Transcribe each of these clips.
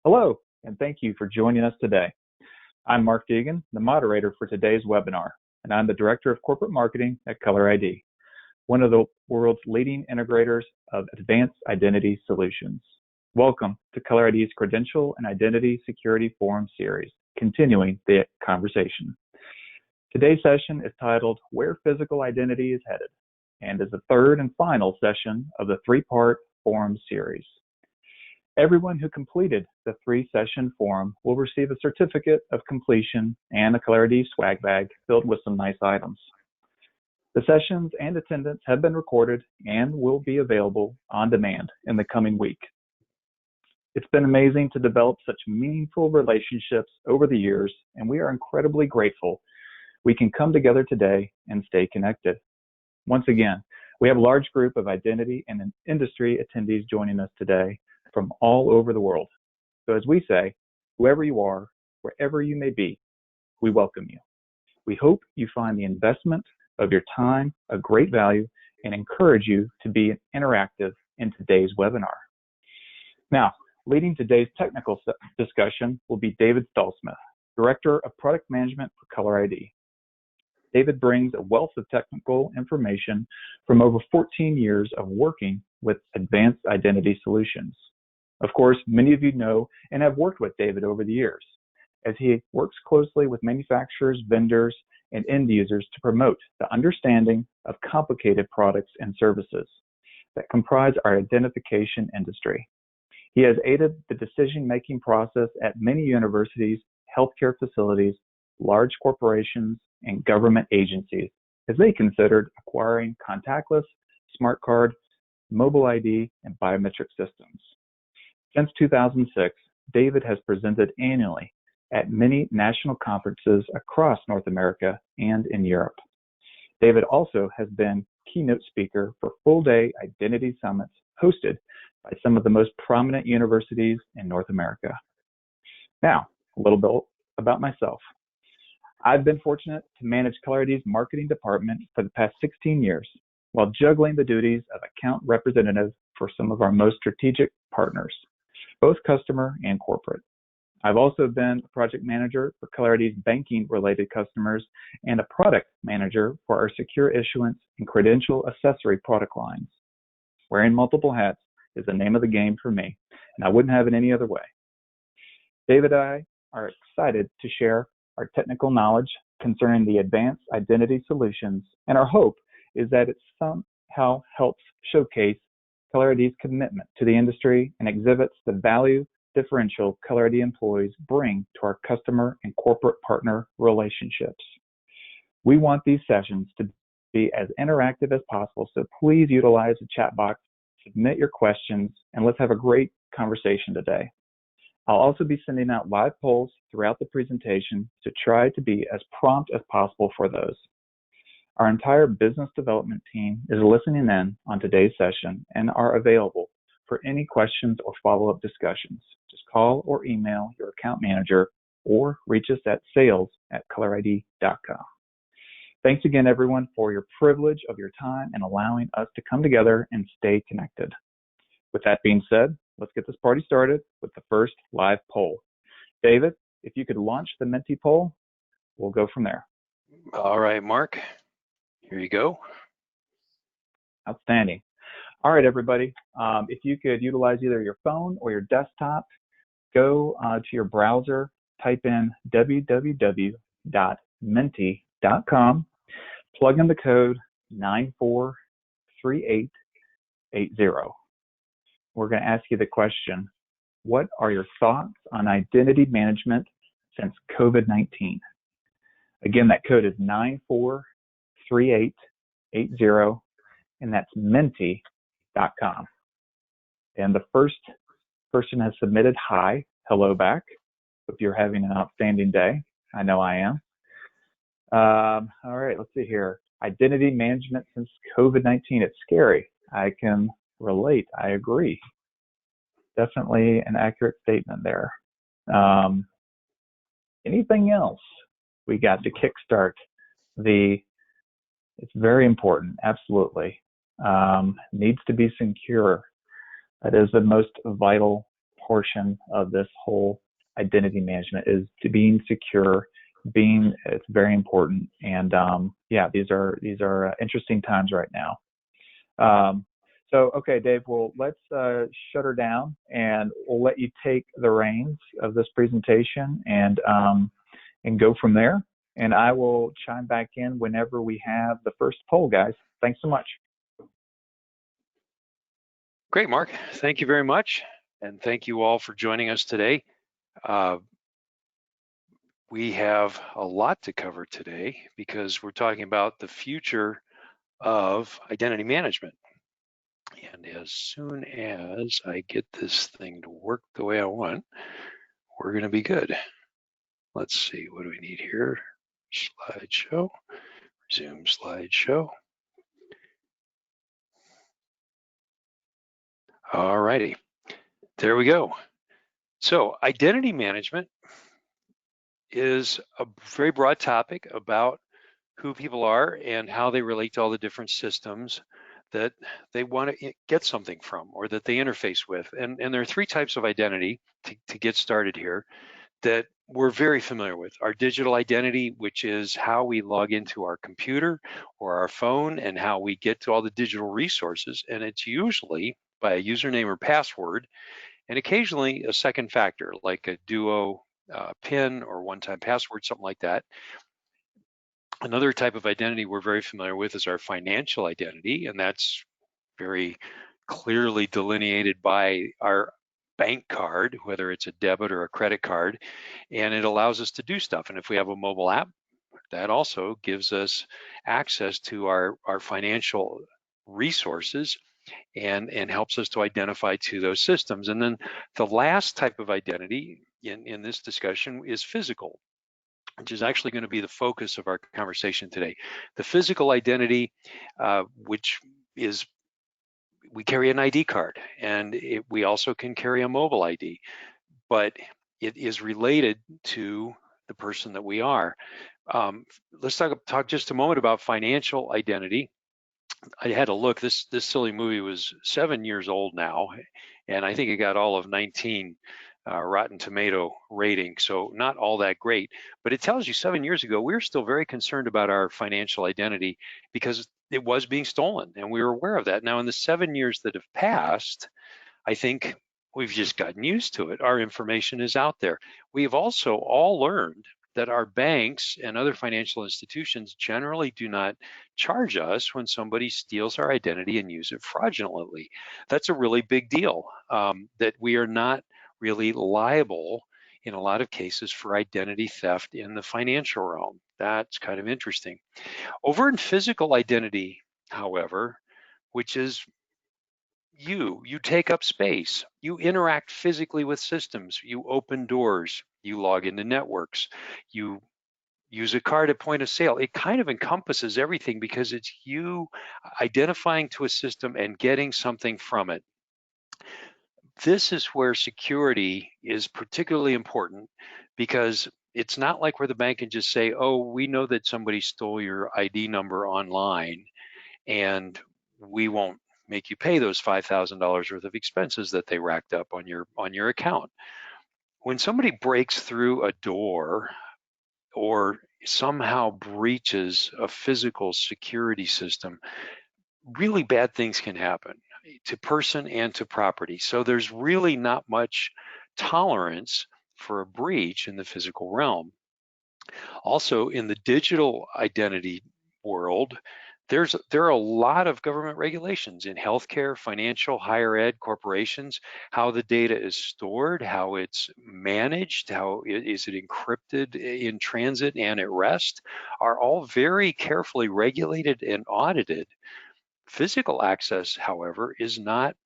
Hello, and thank you for joining us today. I'm Mark Deegan, the moderator for today's webinar, and I'm the Director of Corporate Marketing at Color ID, one of the world's leading integrators of advanced identity solutions. Welcome to Color ID's Credential and Identity Security Forum series, continuing the conversation. Today's session is titled Where Physical Identity is Headed, and is the third and final session of the three-part forum series. Everyone who completed the three-session forum will receive a certificate of completion and a Color ID swag bag filled with some nice items. The sessions and attendance have been recorded and will be available on demand in the coming week. It's been amazing to develop such meaningful relationships over the years, and we are incredibly grateful we can come together today and stay connected. Once again, we have a large group of identity and industry attendees joining us today from all over the world. So as we say, whoever you are, wherever you may be, we welcome you. We hope you find the investment of your time of great value and encourage you to be interactive in today's webinar. Now, leading today's technical discussion will be David Stallsmith, Director of Product Management for Color ID. David brings a wealth of technical information from over 14 years of working with advanced identity solutions. Of course, many of you know and have worked with David over the years, as he works closely with manufacturers, vendors, and end users to promote the understanding of complicated products and services that comprise our identification industry. He has aided the decision-making process at many universities, healthcare facilities, large corporations, and government agencies as they considered acquiring contactless, smart card, mobile ID, and biometric systems. Since 2006, David has presented annually at many national conferences across North America and in Europe. David also has been keynote speaker for full-day identity summits hosted by some of the most prominent universities in North America. Now, a little bit about myself. I've been fortunate to manage Color ID's marketing department for the past 16 years, while juggling the duties of account representative for some of our most strategic partners, both customer and corporate. I've also been a project manager for Color ID's banking-related customers and a product manager for our secure issuance and credential accessory product lines. Wearing multiple hats is the name of the game for me, and I wouldn't have it any other way. David and I are excited to share our technical knowledge concerning the advanced identity solutions, and our hope is that it somehow helps showcase Color ID's commitment to the industry and exhibits the value differential Color ID employees bring to our customer and corporate partner relationships. We want these sessions to be as interactive as possible, so please utilize the chat box, submit your questions, and let's have a great conversation today. I'll also be sending out live polls throughout the presentation to try to be as prompt as possible for those. Our entire business development team is listening in on today's session and are available for any questions or follow-up discussions. Just call or email your account manager or reach us at sales@colorid.com. Thanks again, everyone, for your privilege of your time and allowing us to come together and stay connected. With that being said, let's get this party started with the first live poll. David, if you could launch the Menti poll, we'll go from there. All right, Mark, here you go. Outstanding. All right, everybody. If you could utilize either your phone or your desktop, go to your browser, type in www.menti.com, plug in the code 943880. We're going to ask you the question, what are your thoughts on identity management since COVID-19? Again, that code is 943880, and that's menti.com. And the first person has submitted hi, hello back. Hope you're having an outstanding day. I know I am. All right, let's see here. Identity management since COVID-19, it's scary. I can relate. I agree. Definitely an accurate statement there. Anything else we got to kickstart it's very important, absolutely. Needs to be secure. That is the most vital portion of this whole identity management is to being secure. It's very important, and yeah, these are interesting times right now. So, okay, Dave, well, let's shut her down, and we'll let you take the reins of this presentation and go from there. And I will chime back in whenever we have the first poll, guys. Thanks so much. Great, Mark. Thank you very much. And thank you all for joining us today. We have a lot to cover today because we're talking about the future of identity management. And as soon as I get this thing to work the way I want, we're going to be good. Let's see, what do we need here? Slideshow, resume slideshow. All righty, there we go. So identity management is a very broad topic about who people are and how they relate to all the different systems that they want to get something from or that they interface with. And there are three types of identity to get started here that we're very familiar with. Our digital identity, which is how we log into our computer or our phone and how we get to all the digital resources. And it's usually by a username or password, and occasionally a second factor like a duo PIN or one-time password, something like that. Another type of identity we're very familiar with is our financial identity, and that's very clearly delineated by our bank card, whether it's a debit or a credit card, and it allows us to do stuff. And if we have a mobile app, that also gives us access to our financial resources and helps us to identify to those systems. And then the last type of identity in this discussion is physical, which is actually going to be the focus of our conversation today. The physical identity, which is we carry an ID card, and we also can carry a mobile ID, but it is related to the person that we are. Let's talk just a moment about financial identity. I had a look. This silly movie was 7 years old now, and I think it got all of 19 Rotten Tomato rating, so not all that great. But it tells you 7 years ago, we were still very concerned about our financial identity because it was being stolen, and we were aware of that. Now, in the 7 years that have passed, I think we've just gotten used to it. Our information is out there. We've also all learned that our banks and other financial institutions generally do not charge us when somebody steals our identity and use it fraudulently. That's a really big deal, that we are not really liable in a lot of cases for identity theft in the financial realm. That's kind of interesting. Over in physical identity, however, which is you take up space, you interact physically with systems, you open doors, you log into networks, you use a card at point of sale. It kind of encompasses everything because it's you identifying to a system and getting something from it. This is where security is particularly important because it's not like where the bank can just say, oh, we know that somebody stole your ID number online and we won't make you pay those $5,000 worth of expenses that they racked up on your account. When somebody breaks through a door or somehow breaches a physical security system, really bad things can happen to person and to property. So there's really not much tolerance for a breach in the physical realm. Also, in the digital identity world, there are a lot of government regulations in healthcare, financial, higher ed, corporations, how the data is stored, how it's managed, how is it encrypted in transit and at rest, are all very carefully regulated and audited. Physical access, however, is not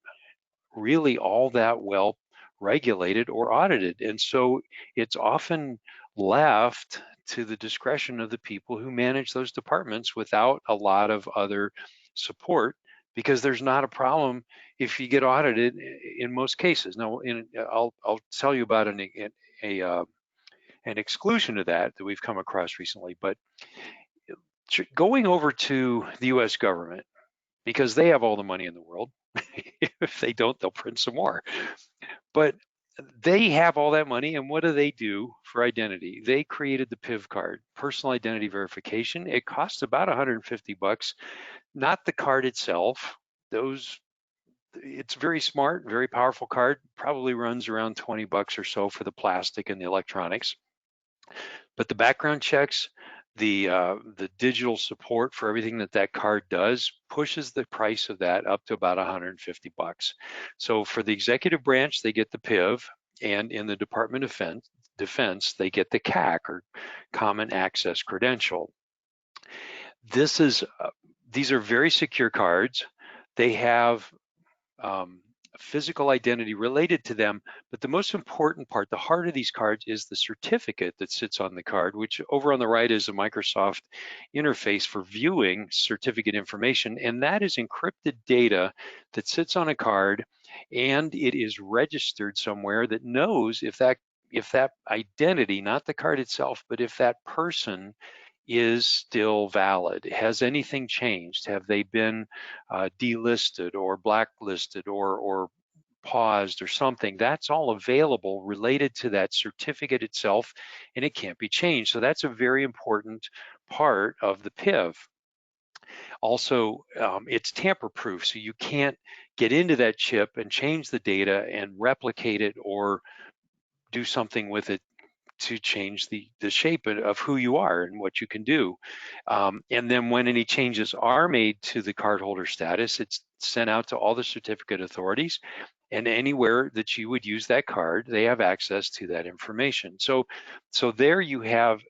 really all that well regulated or audited. And so it's often left to the discretion of the people who manage those departments without a lot of other support, because there's not a problem if you get audited in most cases. Now, I'll tell you about an exclusion to that we've come across recently, but going over to the US government, because they have all the money in the world. If they don't, they'll print some more. But they have all that money, and what do they do for identity? They created the PIV card, personal identity verification. It costs about $150, not the card itself. Those, it's very smart, very powerful card. Probably runs around $20 or so for the plastic and the electronics. But the background checks, the digital support for everything that that card does pushes the price of that up to about $150. So for the executive branch, they get the PIV, and in the Department of Defense, they get the CAC, or Common Access Credential. This is these are very secure cards. They have physical identity related to them, but the most important part, the heart of these cards, is the certificate that sits on the card, which over on the right is a Microsoft interface for viewing certificate information, and that is encrypted data that sits on a card, and it is registered somewhere that knows if that identity, not the card itself, but if that person is still valid. Has anything changed? Have they been delisted or blacklisted or paused or something? That's all available related to that certificate itself, and it can't be changed. So that's a very important part of the PIV. Also, it's tamper proof, so you can't get into that chip and change the data and replicate it or do something with it to change the shape of who you are and what you can do. And then when any changes are made to the cardholder status, it's sent out to all the certificate authorities, and anywhere that you would use that card, they have access to that information. So there you have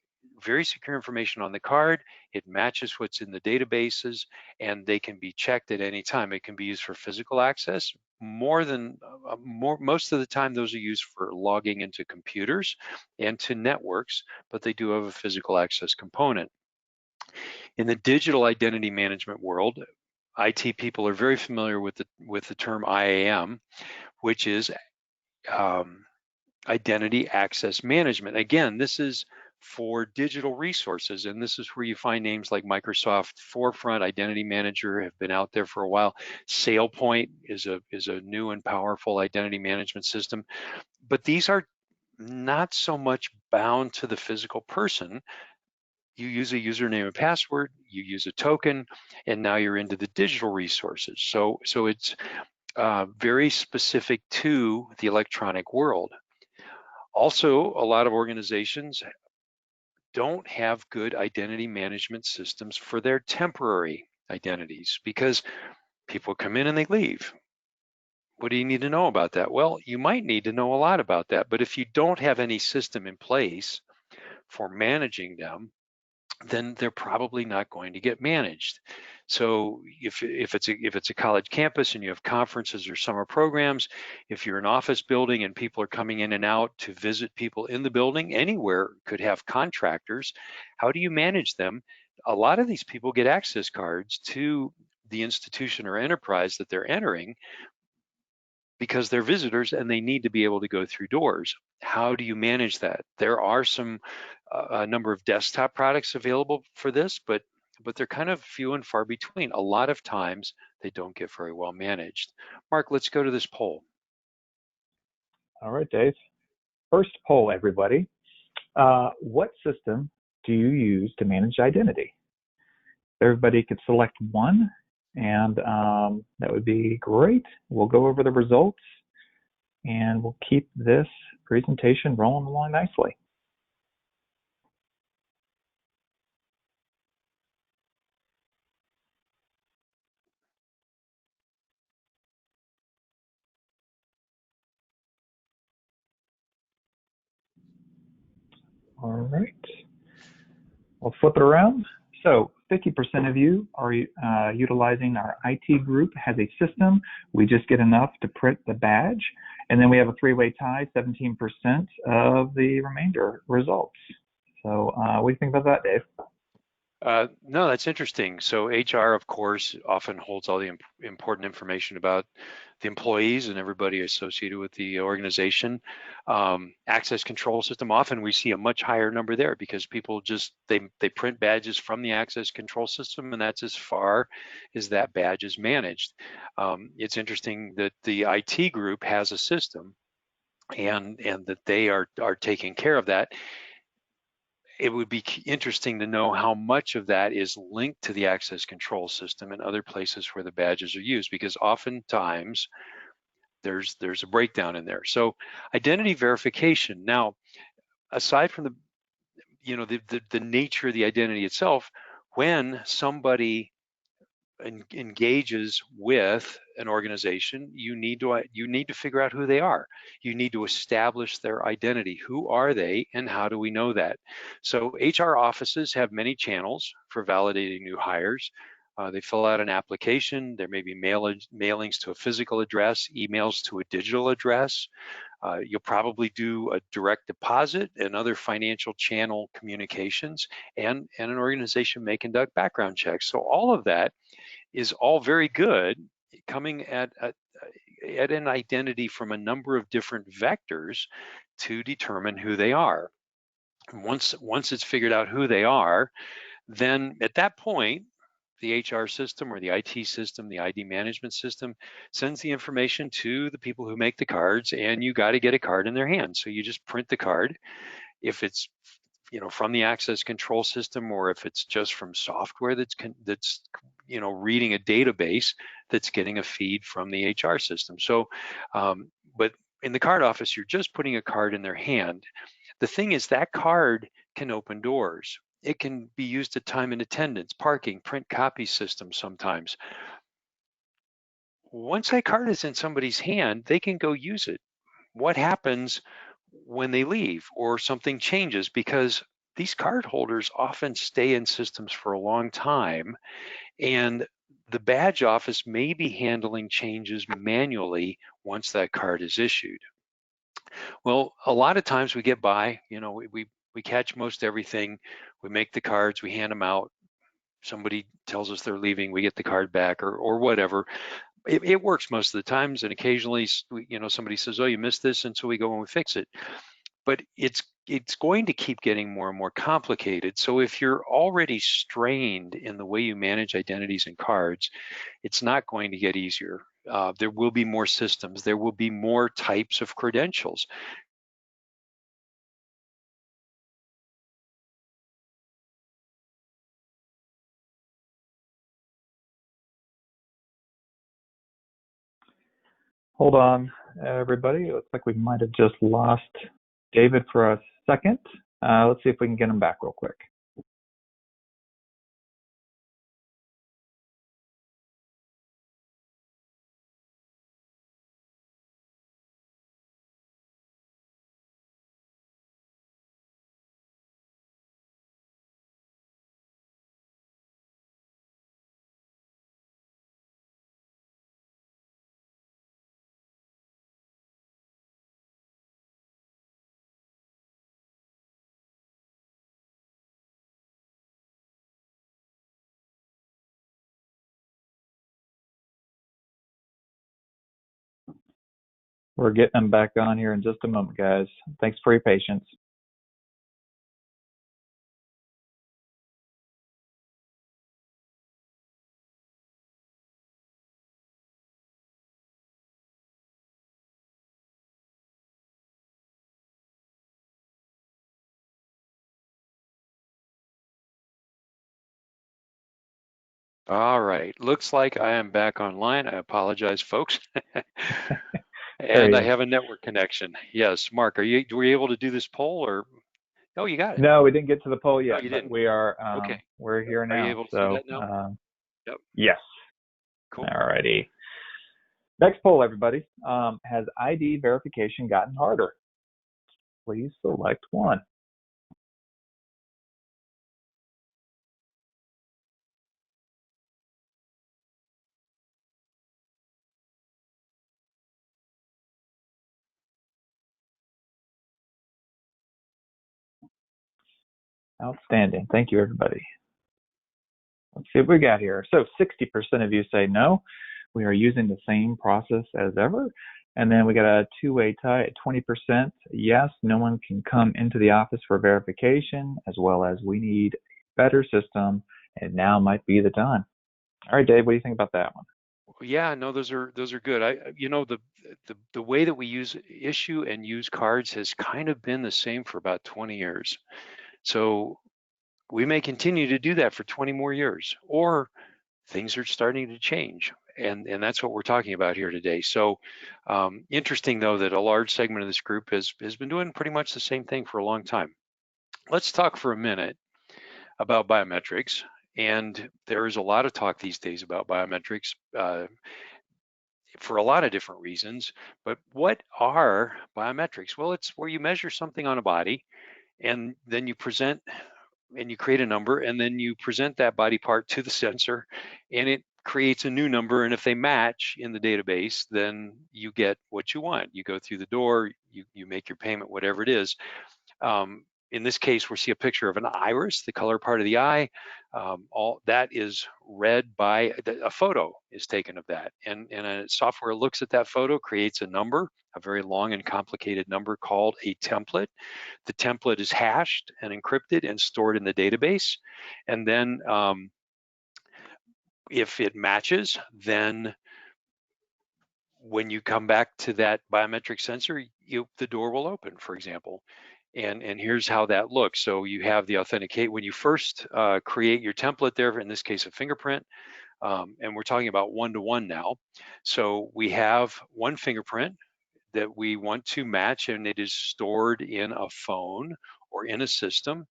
very secure information on the card. It matches what's in the databases, and they can be checked at any time. It can be used for physical access. Most of the time, those are used for logging into computers and to networks, but they do have a physical access component. In the digital identity management world, IT people are very familiar with the term IAM, which is identity access management. Again, this is for digital resources, and this is where you find names like Microsoft Forefront Identity Manager have been out there for a while. SailPoint is a new and powerful identity management system, but these are not so much bound to the physical person. You use a username and password, you use a token, and now you're into the digital resources. So it's very specific to the electronic world. Also, a lot of organizations don't have good identity management systems for their temporary identities because people come in and they leave. What do you need to know about that? Well, you might need to know a lot about that, but if you don't have any system in place for managing them, then they're probably not going to get managed. So if it's a college campus and you have conferences or summer programs, if you're an office building and people are coming in and out to visit people in the building, anywhere could have contractors. How do you manage them? A lot of these people get access cards to the institution or enterprise that they're entering because they're visitors and they need to be able to go through doors. How do you manage that? There are a number of desktop products available for this, but they're kind of few and far between. A lot of times they don't get very well managed. Mark, let's go to this poll. All right, Dave. First poll, everybody. What system do you use to manage identity? Everybody could select one, and that would be great. We'll go over the results, and we'll keep this presentation rolling along nicely. All right. We'll flip it around. So 50% of you are utilizing our IT group has a system. We just get enough to print the badge. And then we have a three-way tie, 17% of the remainder results. So what do you think about that, Dave? No, that's interesting. So HR, of course, often holds all the important information about the employees and everybody associated with the organization. Access control system, often we see a much higher number there because people just, they print badges from the access control system, and that's as far as that badge is managed. It's interesting that the IT group has a system and that they are taking care of that. It would be interesting to know how much of that is linked to the access control system and other places where the badges are used, because oftentimes there's a breakdown in there. So identity verification. Now, aside from the nature of the identity itself, when somebody engages with an organization, you need to figure out who they are. You need to establish their identity. Who are they, and how do we know that? So HR offices have many channels for validating new hires. They fill out an application. There may be mailings to a physical address, emails to a digital address. You'll probably do a direct deposit and other financial channel communications, and an organization may conduct background checks. So all of that is all very good, coming at an identity from a number of different vectors to determine who they are. Once it's figured out who they are, then at that point, the HR system or the IT system, the ID management system, sends the information to the people who make the cards, and you got to get a card in their hands. So you just print the card. If it's from the access control system, or if it's just from software that's reading a database that's getting a feed from the HR system. So, but in the card office, you're just putting a card in their hand. The thing is, that card can open doors. It can be used at time and attendance, parking, print copy systems sometimes. Once that card is in somebody's hand, they can go use it. What happens when they leave or something changes? Because these card holders often stay in systems for a long time, and the badge office may be handling changes manually once that card is issued. Well, a lot of times we get by, we catch most everything, we make the cards, we hand them out, somebody tells us they're leaving, we get the card back, or whatever. It works most of the times, and occasionally, somebody says, "Oh, you missed this," and so we go and we fix it. But it's going to keep getting more and more complicated. So if you're already strained in the way you manage identities and cards, it's not going to get easier. There will be more systems. There will be more types of credentials. Hold on, everybody. It looks like we might have just lost David for a second. Let's see if we can get him back real quick. We're getting him back on here in just a moment, guys. Thanks for your patience. All right, looks like I am back online. I apologize, folks. There And he I is. have a network connection. Yes, Mark, were you able to do this poll, or? Oh, you got it. No, we didn't get to the poll No, yet, you but didn't. we are Okay. we're here Are you now. able to see So that now? Yep. yes. Cool. All righty. Next poll, everybody. Has ID verification gotten harder? Please select one. Outstanding. Thank you, everybody. Let's see what we got here. So 60% of you say no, we are using the same process as ever. And then we got a two-way tie at 20%. Yes, no one can come into the office for verification, as well as we need a better system, and now might be the time. All right, Dave, what do you think about that one? Yeah, no, those are good. The way that we issue and use cards has kind of been the same for about 20 years. So we may continue to do that for 20 more years, or things are starting to change. And that's what we're talking about here today. So interesting though that a large segment of this group has been doing pretty much the same thing for a long time. Let's talk for a minute about biometrics. And there is a lot of talk these days about biometrics for a lot of different reasons. But what are biometrics? Well, it's where you measure something on a body and then you present and you create a number and then you present that body part to the sensor and it creates a new number. And if they match in the database, then you get what you want. You go through the door, you make your payment, whatever it is. In this case, we see a picture of an iris, the color part of the eye. All that is read by a photo is taken of that, and a software looks at that photo, creates a number, a very long and complicated number called a template. The template is hashed and encrypted and stored in the database, and then if it matches, then when you come back to that biometric sensor, the door will open, for example. And here's how that looks. So you have the authenticate when you first create your template there, in this case, a fingerprint. And we're talking about one-to-one now. So we have one fingerprint that we want to match, and it is stored in a phone or in a system.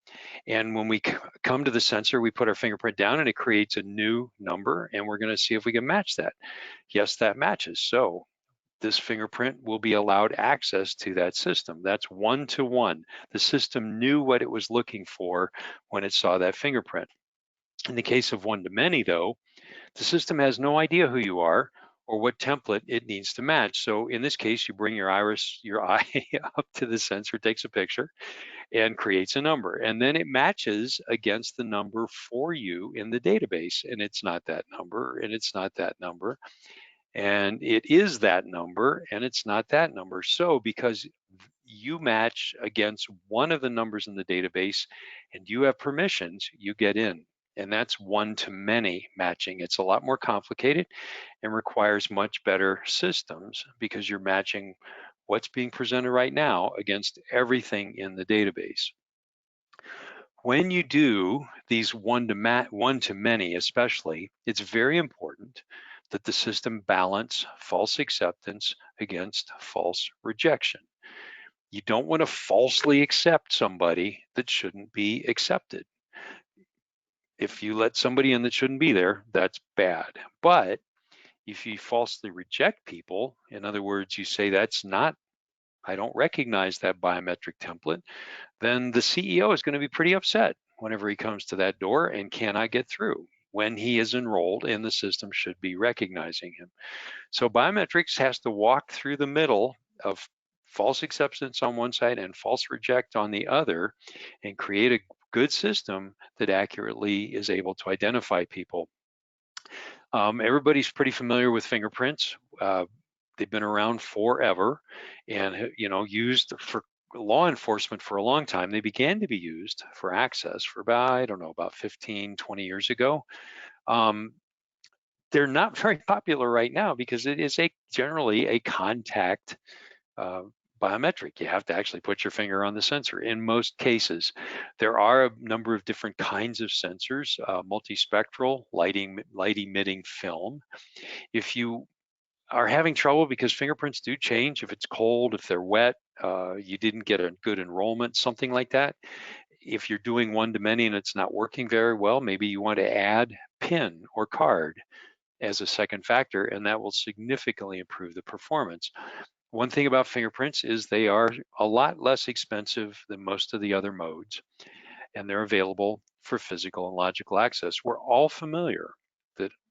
And when we come to the sensor, we put our fingerprint down and it creates a new number, and we're going to see if we can match that. Yes, that matches. So this fingerprint will be allowed access to that system. That's one-to-one. The system knew what it was looking for when it saw that fingerprint. In the case of one-to-many, though, the system has no idea who you are or what template it needs to match. So in this case, you bring your iris, your eye up to the sensor, takes a picture, and creates a number. And then it matches against the number for you in the database. And it's not that number, and it's not that number. And it is that number, and it's not that number. So because you match against one of the numbers in the database and you have permissions, you get in. And that's one-to-many matching. It's a lot more complicated and requires much better systems because you're matching what's being presented right now against everything in the database. When you do these one-to-many especially, it's very important that the system balance false acceptance against false rejection. You don't want to falsely accept somebody that shouldn't be accepted. If you let somebody in that shouldn't be there, that's bad. But if you falsely reject people, in other words, you say I don't recognize that biometric template, then the CEO is going to be pretty upset whenever he comes to that door and cannot get through when he is enrolled and the system should be recognizing him. So biometrics has to walk through the middle of false acceptance on one side and false reject on the other and create a good system that accurately is able to identify people. Everybody's pretty familiar with fingerprints. They've been around forever and used for law enforcement for a long time. They began to be used for access for about 15, 20 years ago. They're not very popular right now because it is generally a contact biometric. You have to actually put your finger on the sensor in most cases. There are a number of different kinds of sensors, multispectral, light emitting film. If you are having trouble because fingerprints do change, if it's cold, if they're wet, you didn't get a good enrollment, something like that. If you're doing one-to-many and it's not working very well, maybe you want to add PIN or card as a second factor, and that will significantly improve the performance. One thing about fingerprints is they are a lot less expensive than most of the other modes, and they're available for physical and logical access. We're all familiar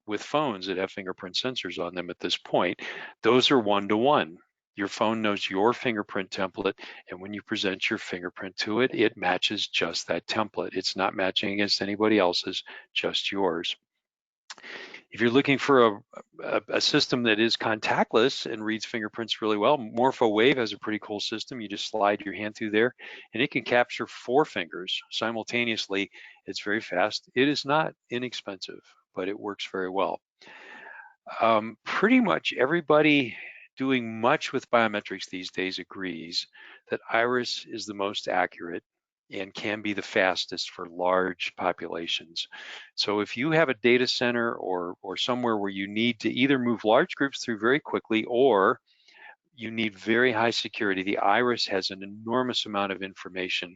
with phones that have fingerprint sensors on them at this point. Those are one-to-one. Your phone knows your fingerprint template, and when you present your fingerprint to it, it matches just that template. It's not matching against anybody else's, just yours. If you're looking for a system that is contactless and reads fingerprints really well, MorphoWave has a pretty cool system. You just slide your hand through there and it can capture 4 fingers simultaneously. It's very fast. It is not inexpensive, but it works very well. Pretty much everybody doing much with biometrics these days agrees that iris is the most accurate and can be the fastest for large populations. So if you have a data center or somewhere where you need to either move large groups through very quickly or you need very high security, the iris has an enormous amount of information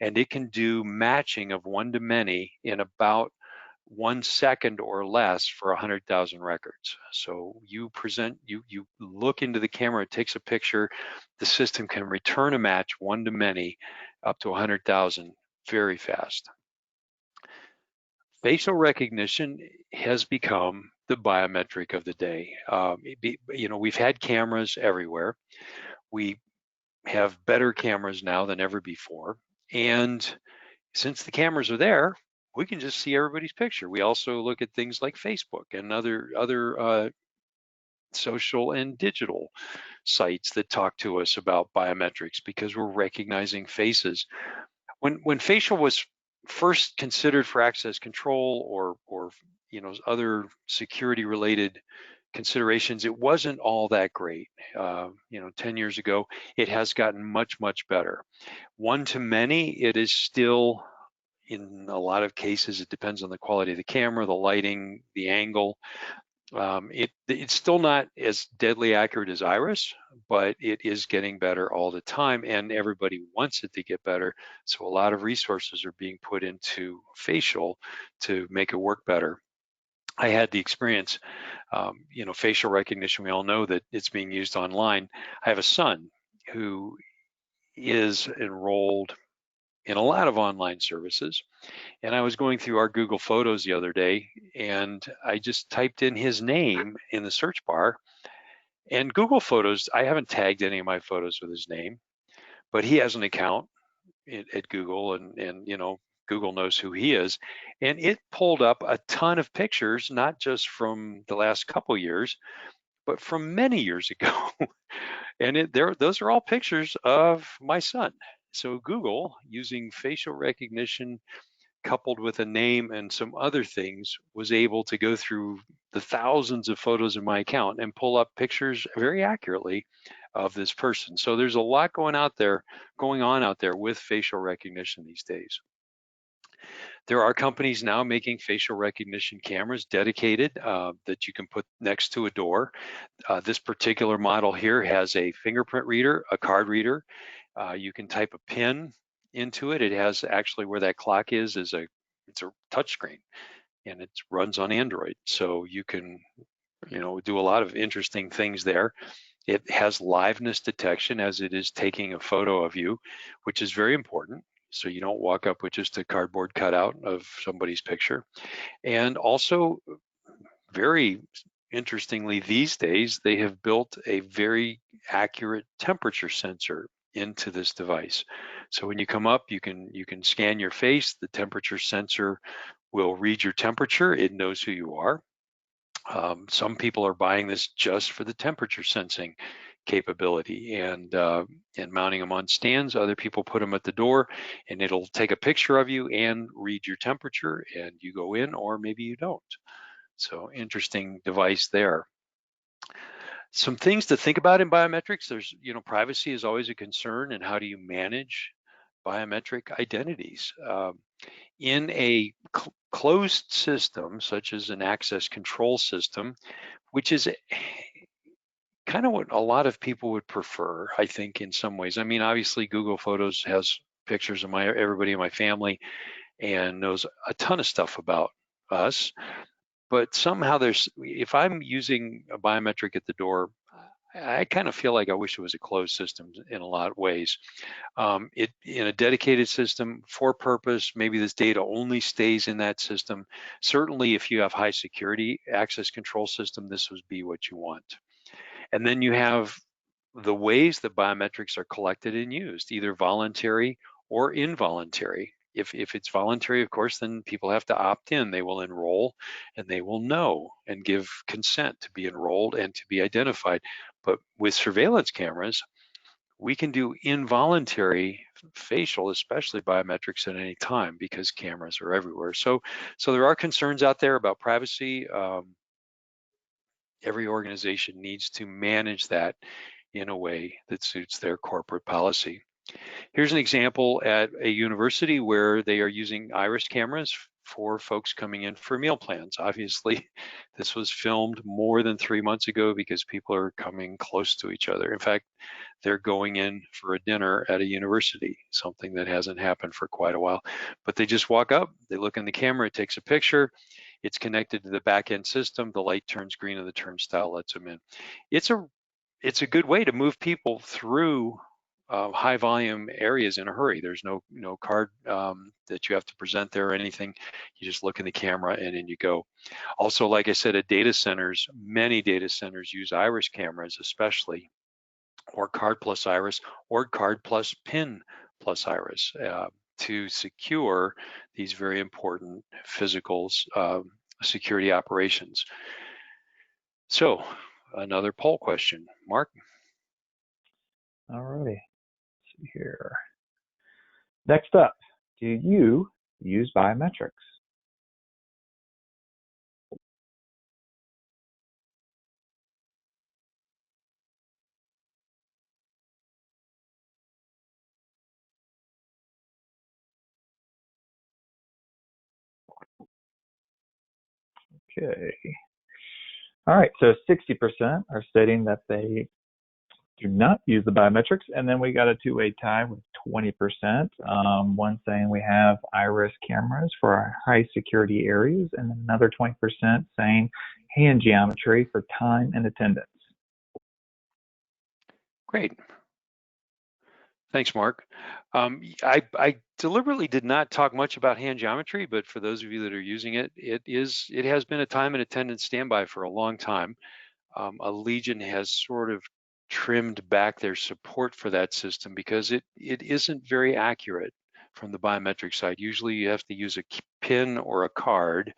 and it can do matching of one to many in about 1 second or less for 100,000 records. So you look into the camera, it takes a picture, the system can return a match one to many up to 100,000 very fast. Facial recognition has become the biometric of the day. We've had cameras everywhere. We have better cameras now than ever before. And since the cameras are there, we can just see everybody's picture. We also look at things like Facebook and other social and digital sites that talk to us about biometrics because we're recognizing faces. When facial was first considered for access control or other security related considerations, it wasn't all that great. 10 years ago, it has gotten much better. One to many, it is still, in a lot of cases, it depends on the quality of the camera, the lighting, the angle. It's still not as deadly accurate as iris, but it is getting better all the time, and everybody wants it to get better. So a lot of resources are being put into facial to make it work better. I had the experience, facial recognition. We all know that it's being used online. I have a son who is enrolled in a lot of online services. And I was going through our Google Photos the other day, and I just typed in his name in the search bar. And Google Photos, I haven't tagged any of my photos with his name, but he has an account at Google, and Google knows who he is. And it pulled up a ton of pictures, not just from the last couple years, but from many years ago. And those are all pictures of my son. So Google, using facial recognition coupled with a name and some other things, was able to go through the thousands of photos in my account and pull up pictures very accurately of this person. So there's a lot going on out there with facial recognition these days. There are companies now making facial recognition cameras dedicated that you can put next to a door. This particular model here has a fingerprint reader, a card reader. You can type a PIN into it. It has actually where that clock is it's a touchscreen, and it runs on Android. So you can do a lot of interesting things there. It has liveness detection as it is taking a photo of you, which is very important. So you don't walk up with just a cardboard cutout of somebody's picture. And also, very interestingly, these days, they have built a very accurate temperature sensor into this device. So when you come up, you can scan your face. The temperature sensor will read your temperature. It knows who you are. Some people are buying this just for the temperature sensing capability and mounting them on stands. Other people put them at the door, and it'll take a picture of you and read your temperature, and you go in, or maybe you don't. So interesting device there. Some things to think about in biometrics. There's, privacy is always a concern, and how do you manage biometric identities? In a closed system, such as an access control system, which is kind of what a lot of people would prefer, I think, in some ways. I mean, obviously, Google Photos has pictures of everybody in my family and knows a ton of stuff about us. But somehow if I'm using a biometric at the door, I kind of feel like I wish it was a closed system in a lot of ways. In a dedicated system for purpose, maybe this data only stays in that system. Certainly, if you have high security access control system, this would be what you want. And then you have the ways that biometrics are collected and used, either voluntary or involuntary. If it's voluntary, of course, then people have to opt in. They will enroll and they will know and give consent to be enrolled and to be identified. But with surveillance cameras, we can do involuntary facial, especially biometrics, at any time because cameras are everywhere. So there are concerns out there about privacy. every organization needs to manage that in a way that suits their corporate policy. Here's an example at a university where they are using iris cameras for folks coming in for meal plans. Obviously, this was filmed more than 3 months ago because people are coming close to each other. In fact, they're going in for a dinner at a university, something that hasn't happened for quite a while. But they just walk up, they look in the camera, it takes a picture, it's connected to the back end system, the light turns green and the turnstile lets them in. It's a good way to move people through high volume areas in a hurry. There's no card that you have to present there or anything. You just look in the camera and in you go. Also, like I said, at data centers, many data centers use iris cameras, especially, or card plus iris, or card plus pin plus iris, to secure these very important physical security operations. So, another poll question, Mark. All righty. Let's see here. Next up, do you use biometrics? Okay. All right, so 60% are stating that they do not use the biometrics, and then we got a two-way tie with 20%. One saying we have iris cameras for our high security areas, and then another 20% saying hand geometry for time and attendance. Great. Thanks, Mark. I deliberately did not talk much about hand geometry, but for those of you that are using it, it has been a time and attendance standby for a long time. Allegiant has sort of trimmed back their support for that system because it isn't very accurate from the biometric side. Usually you have to use a pin or a card,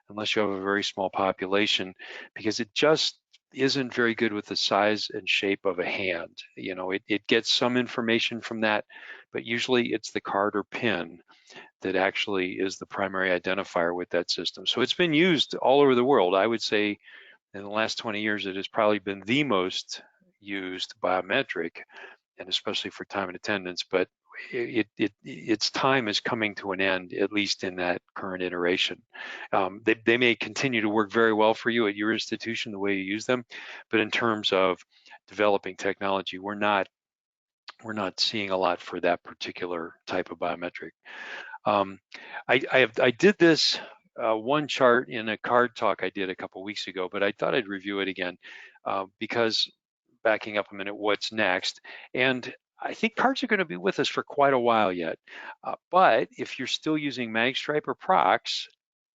unless you have a very small population, because it just isn't very good with the size and shape of a hand. You know, it gets some information from that, but usually it's the card or pin that actually is the primary identifier with that system. So it's been used all over the world. I would say in the last 20 years, it has probably been the most used biometric, and especially for time and attendance, but its time is coming to an end, at least in that current iteration. They may continue to work very well for you at your institution, the way you use them, but in terms of developing technology, we're not seeing a lot for that particular type of biometric. I did this one chart in a card talk I did a couple weeks ago, but I thought I'd review it again because, backing up a minute, what's next? And I think cards are going to be with us for quite a while yet. But if you're still using Magstripe or Prox,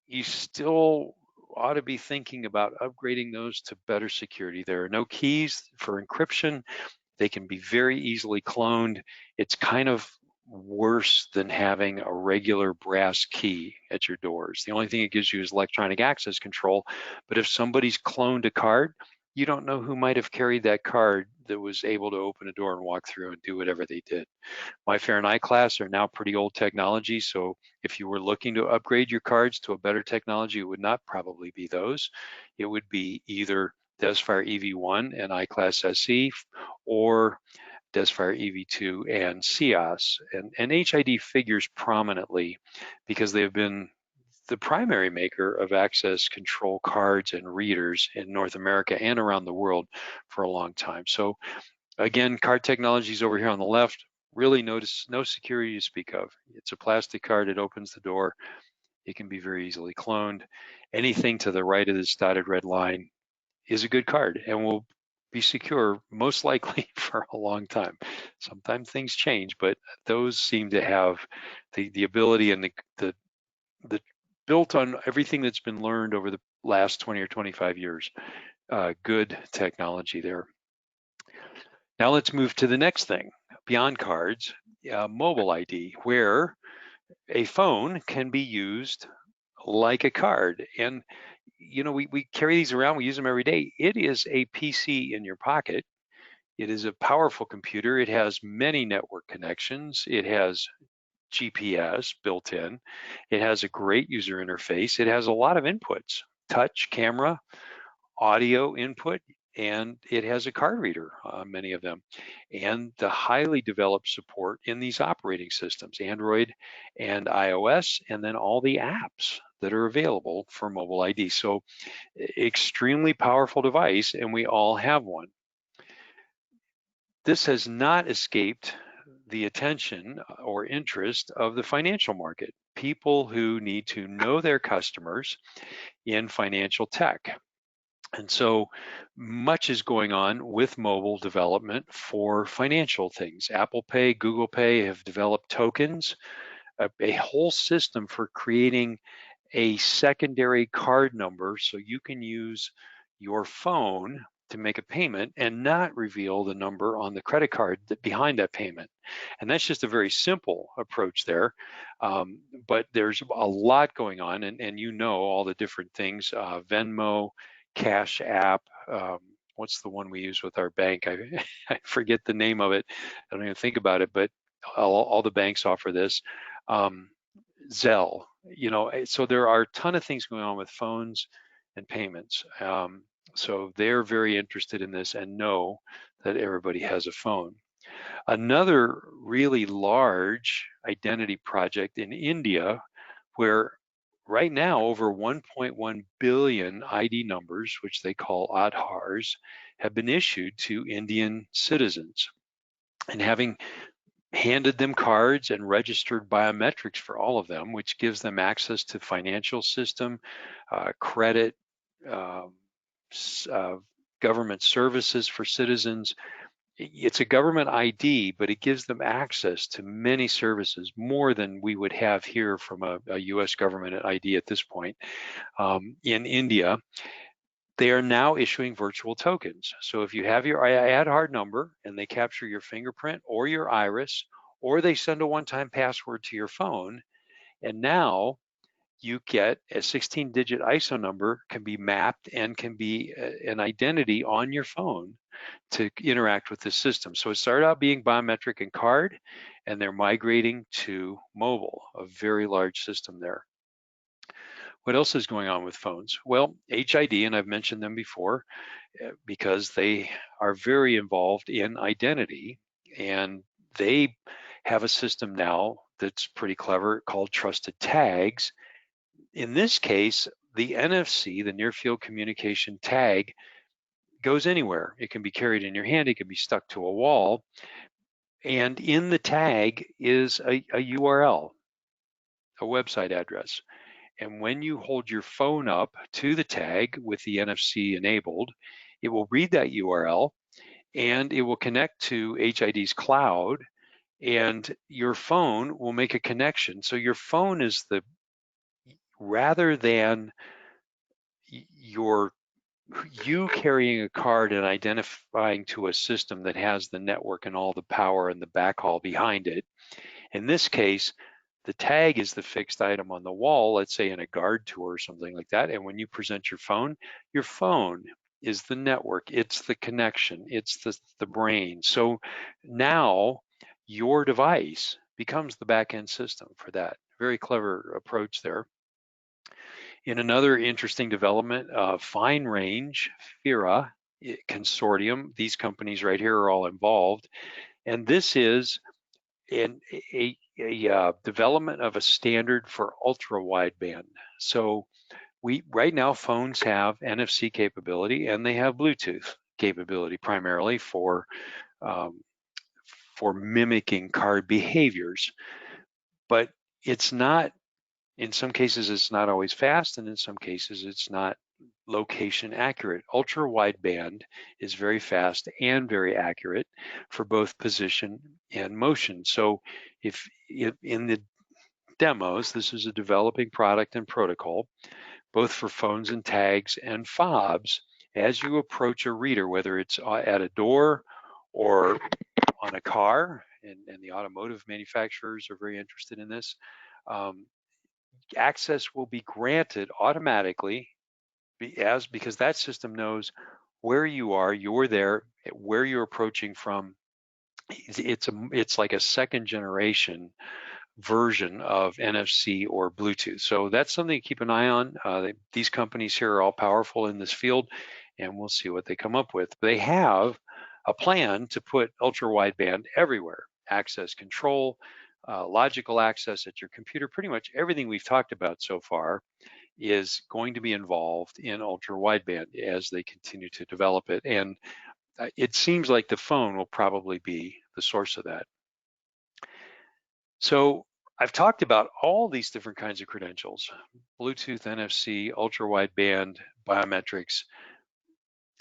you still ought to be thinking about upgrading those to better security. There are no keys for encryption. They can be very easily cloned. It's kind of worse than having a regular brass key at your doors. The only thing it gives you is electronic access control. But if somebody's cloned a card, you don't know who might have carried that card that was able to open a door and walk through and do whatever they did. MyFair and iClass are now pretty old technology, so if you were looking to upgrade your cards to a better technology, it would not probably be those. It would be either Desfire EV1 and iClass SE, or Desfire EV2 and CIOS. And HID figures prominently because they have been the primary maker of access control cards and readers in North America and around the world for a long time. So again, card technologies over here on the left, really no security to speak of. It's a plastic card, it opens the door, it can be very easily cloned. Anything to the right of this dotted red line is a good card and will be secure most likely for a long time. Sometimes things change, but those seem to have the ability and the built on everything that's been learned over the last 20 or 25 years. Good technology there. Now let's move to the next thing, beyond cards, mobile ID, where a phone can be used like a card. And you know, we carry these around, we use them every day. It is a PC in your pocket. It is a powerful computer. It has many network connections. It has GPS built in. It has a great user interface. It has a lot of inputs, touch, camera, audio input, and it has a card reader, many of them, and the highly developed support in these operating systems, Android and iOS, and then all the apps that are available for mobile ID. So extremely powerful device, and we all have one. This has not escaped the attention or interest of the financial market, people who need to know their customers in financial tech. And so much is going on with mobile development for financial things. Apple Pay, Google Pay have developed tokens, a whole system for creating a secondary card number so you can use your phone to make a payment and not reveal the number on the credit card behind that payment. And that's just a very simple approach there. But there's a lot going on, and you know all the different things, Venmo, Cash App, what's the one we use with our bank? I forget the name of it. I don't even think about it, but all the banks offer this. Zelle, so there are a ton of things going on with phones and payments. So they're very interested in this and know that everybody has a phone. Another really large identity project in India, where right now over 1.1 billion ID numbers, which they call Aadhaars, have been issued to Indian citizens. And having handed them cards and registered biometrics for all of them, which gives them access to financial system, credit, government services for citizens. It's a government ID, but it gives them access to many services, more than we would have here from a US government ID at this point. In India, they are now issuing virtual tokens. So if you have your Aadhaar number and they capture your fingerprint or your iris, or they send a one-time password to your phone, and now you get a 16-digit ISO number can be mapped and can be an identity on your phone to interact with the system. So it started out being biometric and card, and they're migrating to mobile, a very large system there. What else is going on with phones? Well, HID, and I've mentioned them before because they are very involved in identity, and they have a system now that's pretty clever called trusted tags. In this case, the NFC, the near field communication tag, goes anywhere. It can be carried in your hand, it can be stuck to a wall, and in the tag is a URL, a website address. And when you hold your phone up to the tag with the NFC enabled, it will read that URL and it will connect to HID's cloud, and your phone will make a connection. So your phone is rather than you carrying a card and identifying to a system that has the network and all the power and the backhaul behind it. In this case, the tag is the fixed item on the wall, let's say in a guard tour or something like that. And when you present your phone is the network, it's the connection, it's the brain. So now your device becomes the back-end system for that. Very clever approach there. In another interesting development, Fine Range, FIRA consortium, these companies right here are all involved. And this is a development of a standard for ultra wideband. So right now phones have NFC capability and they have Bluetooth capability primarily for mimicking card behaviors, but it's not. In some cases, it's not always fast, and in some cases, it's not location accurate. Ultra wideband is very fast and very accurate for both position and motion. So if in the demos, this is a developing product and protocol, both for phones and tags and fobs. As you approach a reader, whether it's at a door or on a car, and the automotive manufacturers are very interested in this, access will be granted automatically because that system knows where you are, you're there, where you're approaching from. It's like a second generation version of NFC or Bluetooth. So that's something to keep an eye on. These companies here are all powerful in this field, and we'll see what they come up with. They have a plan to put ultra wideband everywhere, access control, logical access at your computer. Pretty much everything we've talked about so far is going to be involved in ultra wideband as they continue to develop it. And it seems like the phone will probably be the source of that. So I've talked about all these different kinds of credentials: Bluetooth, NFC, ultra wideband, biometrics,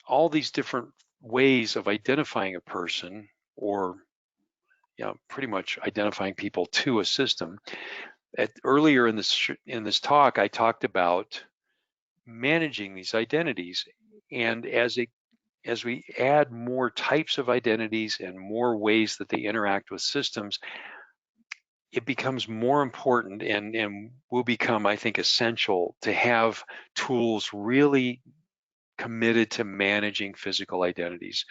all these different ways of identifying a person, or pretty much identifying people to a system. Earlier in this talk, I talked about managing these identities, and as we add more types of identities and more ways that they interact with systems, it becomes more important and will become, I think, essential to have tools really committed to managing physical identities.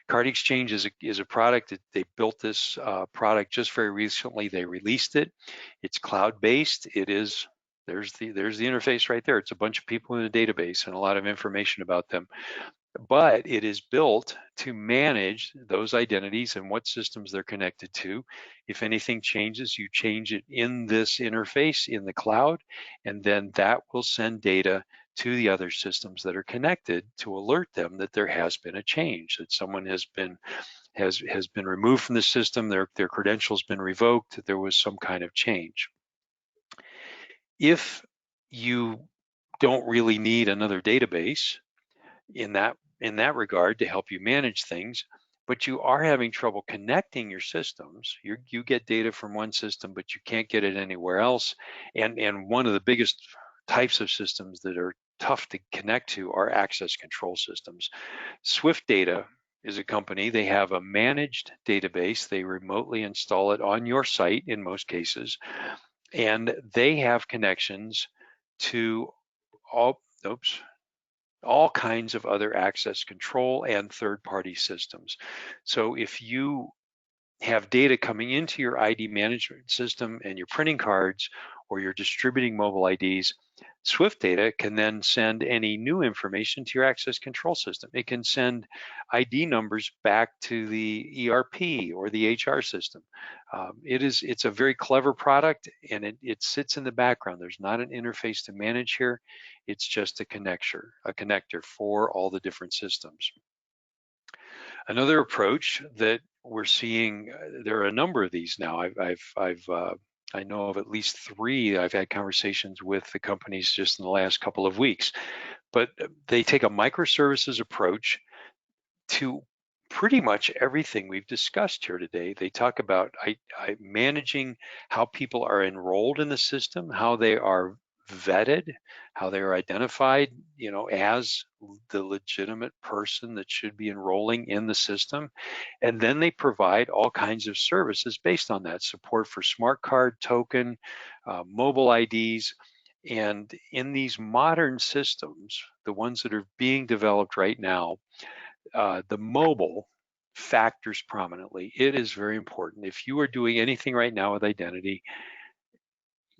Card Exchange is a product that they built this product just very recently. They released it. It's cloud-based. There's the interface right there. It's a bunch of people in a database and a lot of information about them. But it is built to manage those identities and what systems they're connected to. If anything changes, you change it in this interface in the cloud, and then that will send data to the other systems that are connected to alert them that there has been a change, that someone has been removed from the system, their credentials been revoked, that there was some kind of change. If you don't really need another database in that regard to help you manage things, but you are having trouble connecting your systems, you get data from one system, but you can't get it anywhere else. And one of the biggest types of systems that are tough to connect to are access control systems. Swift Data is a company. They have a managed database. They remotely install it on your site in most cases, and they have connections to all kinds of other access control and third-party systems. So if you have data coming into your ID management system and you're printing cards or you're distributing mobile IDs, Swift Data can then send any new information to your access control system. It can send ID numbers back to the ERP or the HR system. It's a very clever product, and it sits in the background. There's not an interface to manage here. It's just a connector for all the different systems. Another approach that we're seeing, there are a number of these now. I know of at least 3 I've had conversations with the companies just in the last couple of weeks, but they take a microservices approach to pretty much everything we've discussed here today. They talk about managing how people are enrolled in the system, how they are vetted, how they are identified, as the legitimate person that should be enrolling in the system. And then they provide all kinds of services based on that: support for smart card, token, mobile IDs. And in these modern systems, the ones that are being developed right now, the mobile factors prominently. It is very important. If you are doing anything right now with identity,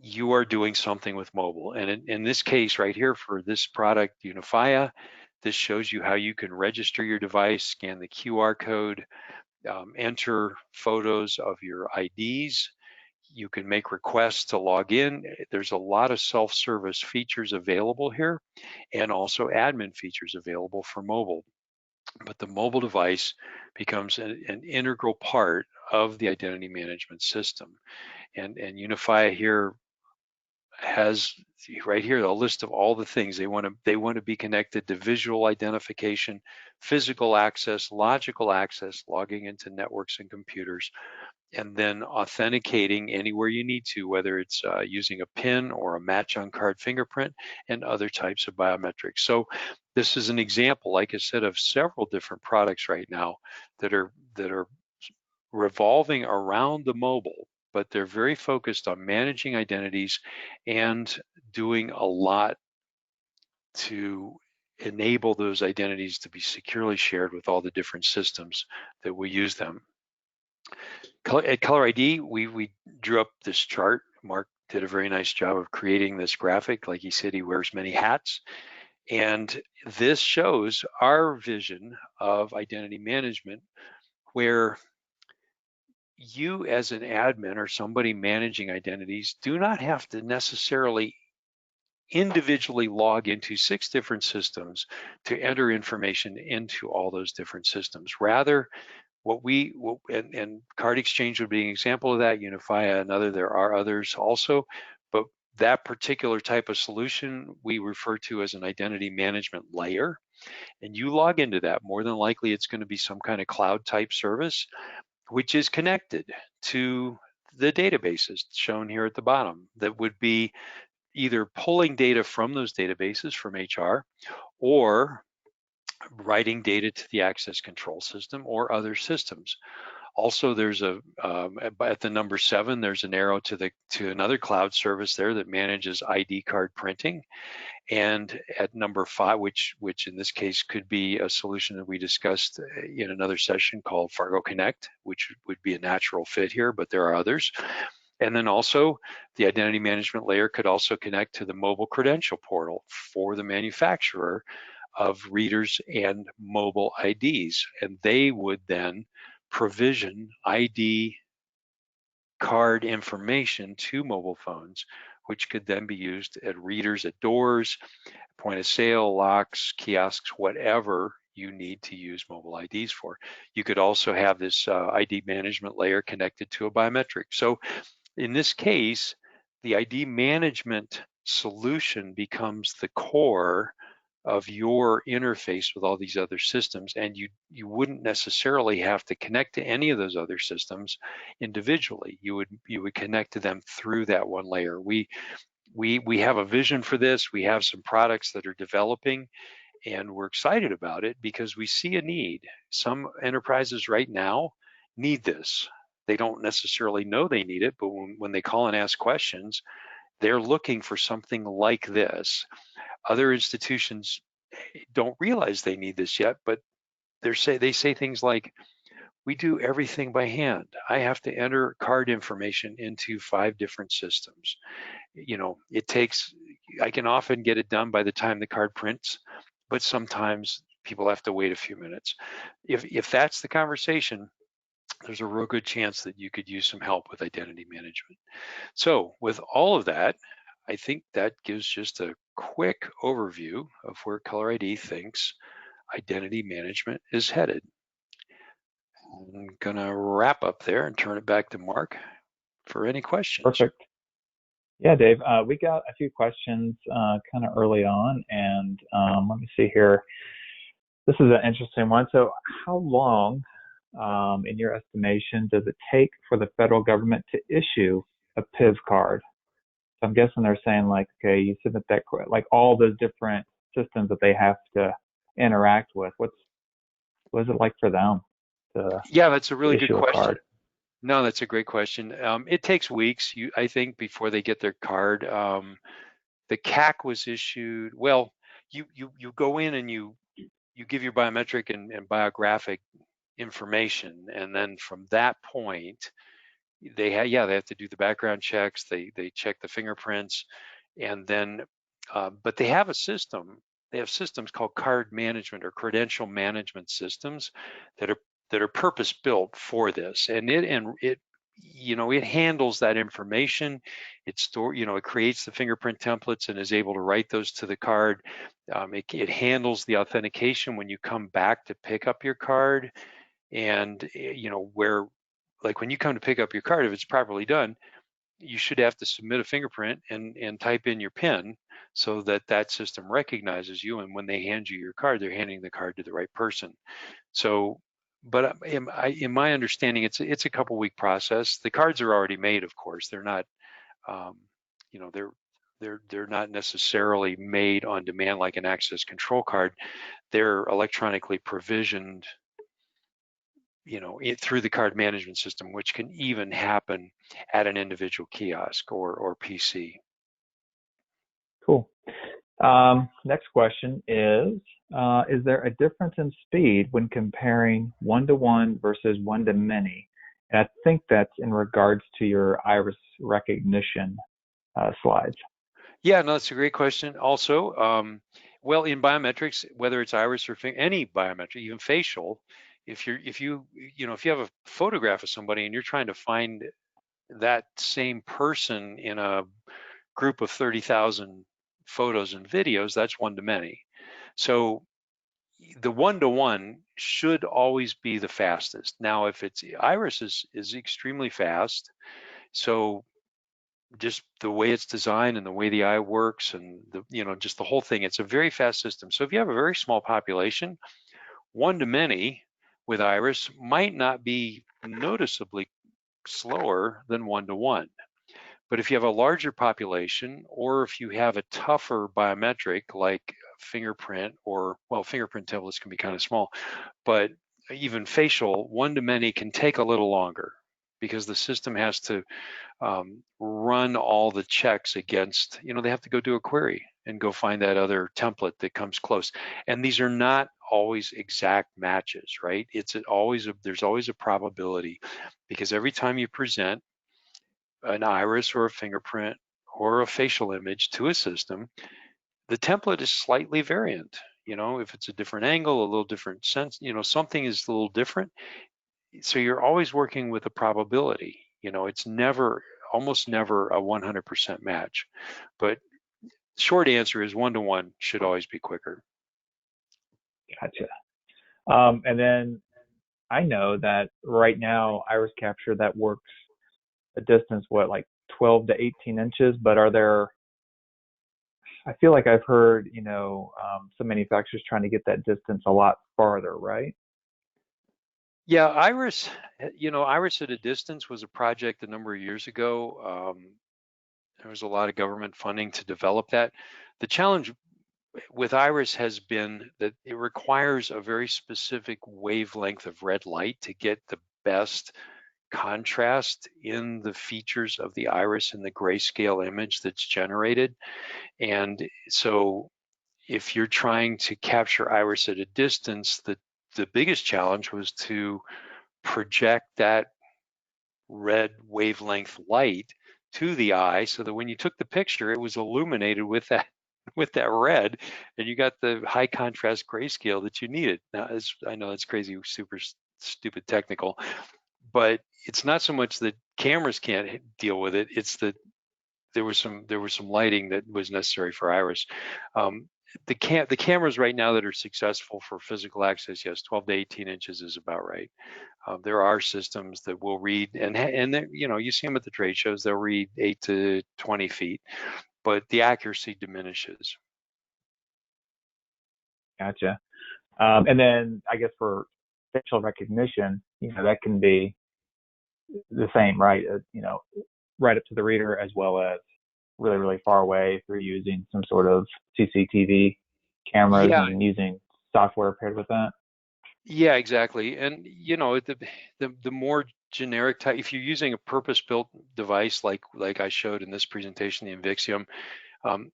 you are doing something with mobile. And in this case right here for this product, Unifia, this shows you how you can register your device, scan the QR code, enter photos of your IDs. You can make requests to log in. There's a lot of self-service features available here, and also admin features available for mobile. But the mobile device becomes an integral part of the identity management system. And Unifia here has right here a list of all the things they want to be connected to: visual identification, physical access, logical access, logging into networks and computers, and then authenticating anywhere you need to, whether it's using a PIN or a match on card fingerprint, and other types of biometrics. So this is an example, like I said, of several different products right now that are revolving around the mobile, but they're very focused on managing identities and doing a lot to enable those identities to be securely shared with all the different systems that we use them. At Color ID, we drew up this chart. Mark did a very nice job of creating this graphic. Like he said, he wears many hats. And this shows our vision of identity management, where you as an admin or somebody managing identities do not have to necessarily individually log into 6 different systems to enter information into all those different systems. Rather, and Card Exchange would be an example of that, Unify another, there are others also, but that particular type of solution we refer to as an identity management layer. And you log into that, more than likely it's going to be some kind of cloud type service, which is connected to the databases shown here at the bottom, that would be either pulling data from those databases from HR, or writing data to the access control system or other systems. Also, there's at the number 7, there's an arrow to another cloud service there that manages ID card printing. And at number 5, which in this case could be a solution that we discussed in another session called Fargo Connect, which would be a natural fit here, but there are others. And then also the identity management layer could also connect to the mobile credential portal for the manufacturer of readers and mobile IDs. And they would then provision ID card information to mobile phones, which could then be used at readers at doors, point of sale, locks, kiosks, whatever you need to use mobile IDs for. You could also have this ID management layer connected to a biometric. So in this case, the ID management solution becomes the core of your interface with all these other systems, and you wouldn't necessarily have to connect to any of those other systems individually. You would connect to them through that one layer. We have a vision for this. We have some products that are developing, and we're excited about it because we see a need. Some enterprises right now need this. They don't necessarily know they need it, but when they call and ask questions, they're looking for something like this. Other institutions don't realize they need this yet, but they say things like, we do everything by hand. I have to enter card information into 5 different systems. I can often get it done by the time the card prints, but sometimes people have to wait a few minutes. If that's the conversation, there's a real good chance that you could use some help with identity management. So with all of that, I think that gives just a quick overview of where Color ID thinks identity management is headed. I'm gonna wrap up there and turn it back to Mark for any questions. Perfect. Yeah, Dave, we got a few questions kind of early on, and let me see here. This is an interesting one. So how long, in your estimation, does it take for the federal government to issue a PIV card? So I'm guessing they're saying like, okay, you submit that, like all those different systems that they have to interact with. What is it like for them to Yeah, that's a really good issue a question. card? No, that's a great question. It takes weeks, I think, before they get their card. The CAC was issued. Well, you go in and you give your biometric and biographic information, and then from that point, they have to do the background checks. They check the fingerprints, and then but they have a system. They have systems called card management or credential management systems that are purpose built for this, and it handles that information. It creates the fingerprint templates and is able to write those to the card. It handles the authentication when you come back to pick up your card, and where, like when you come to pick up your card, if it's properly done, you should have to submit a fingerprint and type in your PIN so that that system recognizes you, and when they hand you your card, they're handing the card to the right person. So, but in my understanding, it's a couple-week process. The cards are already made, of course. They're not, um, they're not necessarily made on demand like an access control card. They're electronically provisioned, through the card management system, which can even happen at an individual kiosk or PC. Cool. Next question is there a difference in speed when comparing one-to-one versus one-to-many? And I think that's in regards to your iris recognition slides. Yeah, no, that's a great question. Also, Well, in biometrics, whether it's iris or any biometric, even facial, if you have a photograph of somebody and you're trying to find that same person in a group of 30,000 photos and videos, that's one to many. So the one-to-one should always be the fastest. Now, if it's iris is extremely fast, so just the way it's designed and the way the eye works and just the whole thing, it's a very fast system. So if you have a very small population, one to many with iris might not be noticeably slower than one to one. But if you have a larger population, or if you have a tougher biometric like fingerprint, or well, fingerprint templates can be kind of small, but even facial, one to many can take a little longer because the system has to run all the checks against, they have to go do a query and go find that other template that comes close. And these are not always exact matches, right? There's always a probability, because every time you present an iris or a fingerprint or a facial image to a system, the template is slightly variant. If it's a different angle, a little different sense, something is a little different. So you're always working with a probability. It's almost never a 100% match. But short answer is one-to-one should always be quicker. Gotcha. And then I know that right now iris capture that works a distance, what, like 12 to 18 inches, but I feel like I've heard, some manufacturers trying to get that distance a lot farther, right? Yeah, Iris at a distance was a project a number of years ago. There was a lot of government funding to develop that. The challenge with iris has been that it requires a very specific wavelength of red light to get the best contrast in the features of the iris and the grayscale image that's generated. And so if you're trying to capture iris at a distance, the biggest challenge was to project that red wavelength light to the eye so that when you took the picture, it was illuminated with that with that red, and you got the high contrast grayscale that you needed. Now, I know that's crazy, super stupid technical, but it's not so much that cameras can't deal with it. It's that there was some lighting that was necessary for iris. Um, the cameras right now that are successful for physical access, yes, 12 to 18 inches is about right. There are systems that will read, and you see them at the trade shows. They'll read 8 to 20 feet, but the accuracy diminishes. Gotcha. And then I guess for facial recognition, that can be the same, right? Right up to the reader as well as really, really far away if you're using some sort of CCTV cameras Yeah, and using software paired with that. yeah, exactly. And the more generic type, if you're using a purpose-built device like I showed in this presentation, the Invixium,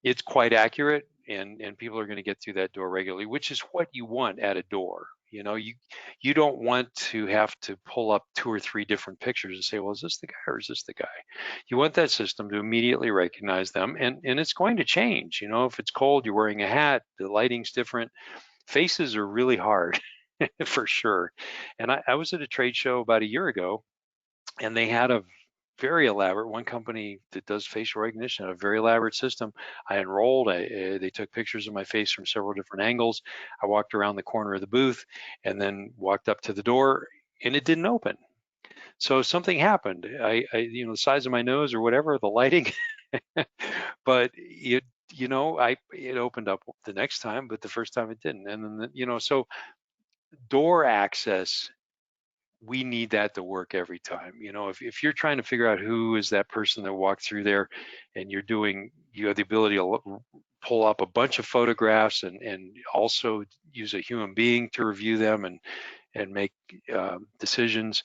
it's quite accurate, and people are going to get through that door regularly, which is what you want at a door. You don't want to have to pull up two or three different pictures and say, well, is this the guy or is this the guy? You want that system to immediately recognize them, and it's going to change. If it's cold, you're wearing a hat, the lighting's different. Faces are really hard for sure. And I was at a trade show about a year ago, and they had a very elaborate, one company that does facial recognition, a very elaborate system. I enrolled, they took pictures of my face from several different angles. I walked around the corner of the booth and then walked up to the door, and it didn't open. So something happened. The size of my nose or whatever, the lighting, but it opened up the next time, but the first time it didn't. And then, so door access, we need that to work every time. If you're trying to figure out who is that person that walked through there, and you have the ability to pull up a bunch of photographs and also use a human being to review them and make decisions.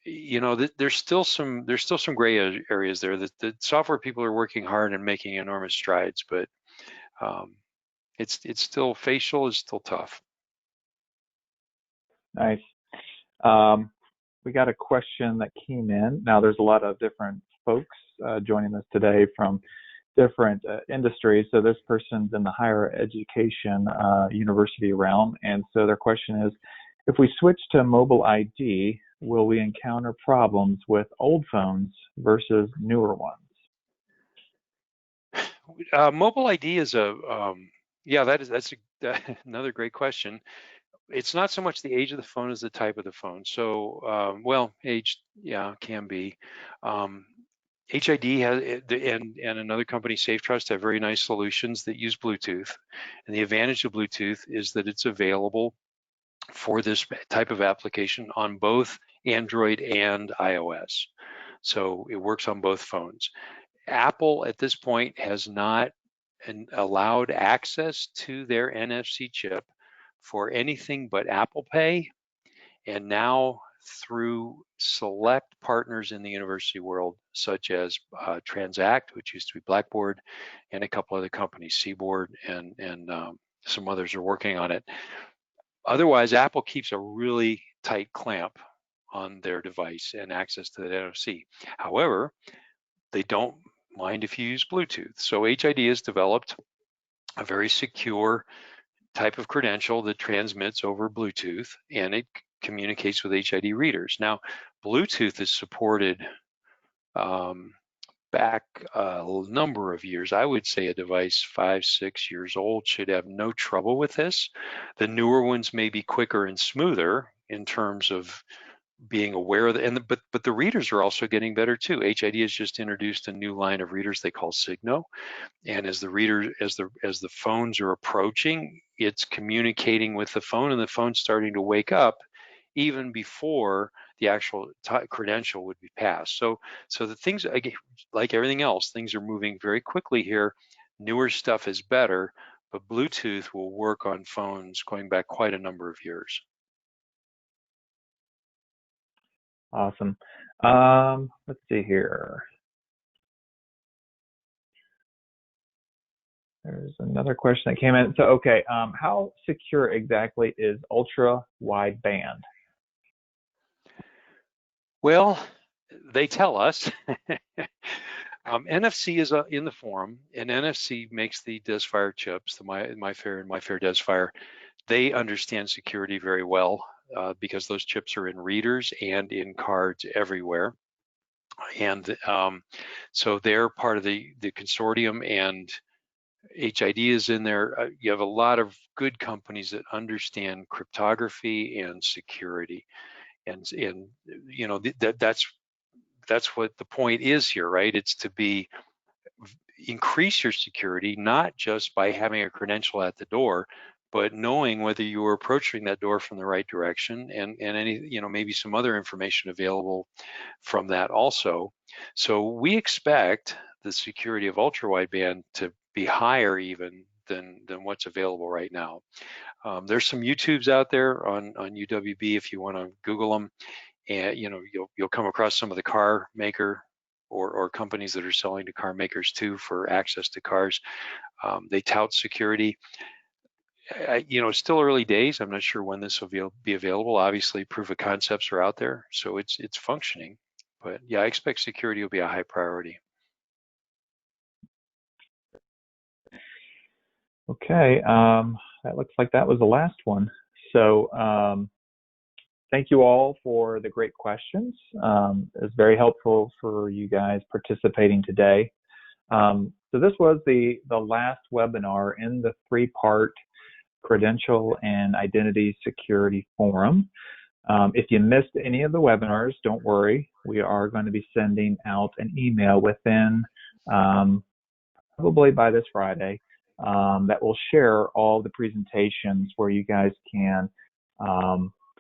There's still some gray areas there that the software people are working hard and making enormous strides, but um, it's still, facial is still tough. Nice. We got a question that came in. Now, there's a lot of different folks joining us today from different industries. So this person's in the higher education university realm, and so their question is, if we switch to mobile ID, will we encounter problems with old phones versus newer ones? Mobile ID is that's another great question. It's not so much the age of the phone as the type of the phone. So, age, yeah, can be. Um, HID and another company, SafeTrust, have very nice solutions that use Bluetooth. And the advantage of Bluetooth is that it's available for this type of application on both Android and iOS. So it works on both phones. Apple at this point has not allowed access to their NFC chip for anything but Apple Pay, and now through select partners in the university world, such as Transact, which used to be Blackboard, and a couple other companies, Seaboard, and some others are working on it. Otherwise, Apple keeps a really tight clamp on their device and access to the NFC. However, they don't mind if you use Bluetooth. So HID has developed a very secure type of credential that transmits over Bluetooth, and it communicates with HID readers. Now, Bluetooth is supported back a number of years. I would say a device 5, 6 years old should have no trouble with this. The newer ones may be quicker and smoother in terms of being aware of it, but the readers are also getting better too. HID has just introduced a new line of readers they call Signo, and as the phones are approaching, it's communicating with the phone, and the phone's starting to wake up even before the actual credential would be passed. So the things, like everything else, things are moving very quickly here. Newer stuff is better, but Bluetooth will work on phones going back quite a number of years. Awesome. Let's see here. There's another question that came in. So, okay, how secure exactly is ultra wideband? Well, they tell us. NFC is in the forum, and NFC makes the DesFire chips, the MyFair and MyFair DesFire. They understand security very well because those chips are in readers and in cards everywhere. And so they're part of the consortium, and HID is in there. You have a lot of good companies that understand cryptography and security, and you know that's what the point is here, right? It's to increase your security, not just by having a credential at the door, but knowing whether you are approaching that door from the right direction, and any, maybe some other information available from that also. So we expect the security of ultra wideband to be higher even than what's available right now. There's some YouTubes out there on UWB if you want to Google them, and you'll come across some of the car maker or companies that are selling to car makers too for access to cars. They tout security. It's still early days. I'm not sure when this will be available. Obviously, proof of concepts are out there, so it's functioning. But yeah, I expect security will be a high priority. Okay, that looks like that was the last one. So thank you all for the great questions. It's very helpful for you guys participating today. So this was the last webinar in the 3-part Credential and Identity Security Forum. If you missed any of the webinars, don't worry. We are going to be sending out an email within probably by this Friday that will share all the presentations where you guys can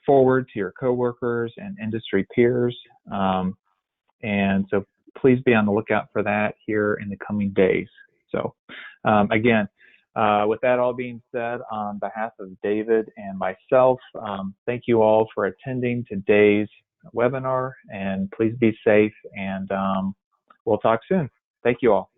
forward to your coworkers and industry peers. And so please be on the lookout for that here in the coming days. So again, with that all being said, on behalf of David and myself, thank you all for attending today's webinar, and please be safe, and we'll talk soon. Thank you all.